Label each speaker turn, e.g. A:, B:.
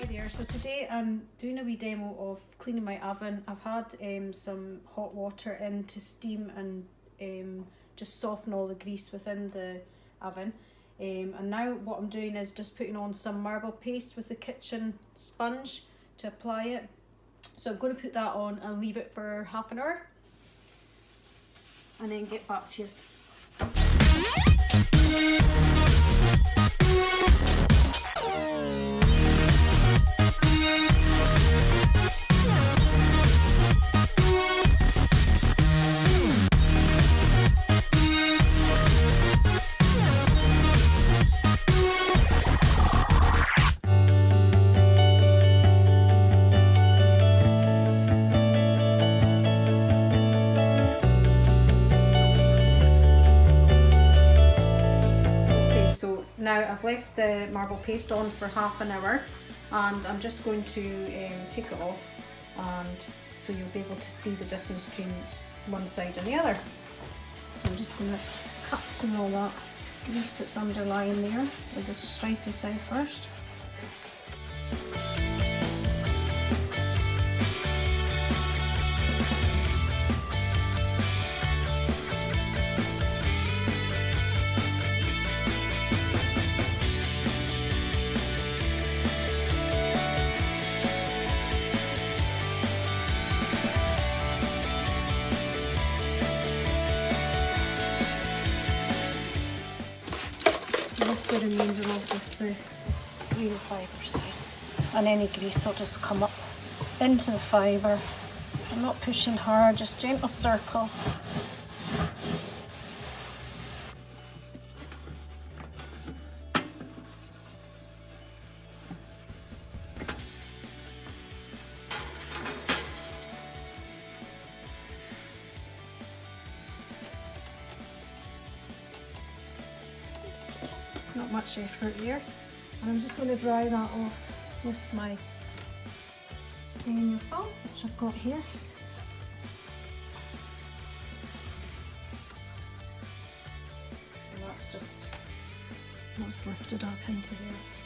A: there, so today I'm doing a wee demo of cleaning my oven. I've had some hot water in to steam and just soften all the grease within the oven. And now what I'm doing is just putting on some marble paste with the kitchen sponge to apply it. So I'm going to put that on and leave it for half an hour and then get back to you. Now I've left the marble paste on for half an hour and I'm just going to take it off, and so you'll be able to see the difference between one side and the other. So I'm just going to cut through all that grease that's underlying there with the stripy side first. Just the remainder of with the real fibre side, and any grease will just come up into the fibre. I'm not pushing hard, just gentle circles. Not much effort here, and I'm just going to dry that off with my Enjo foam, which I've got here. And that's lifted up into there.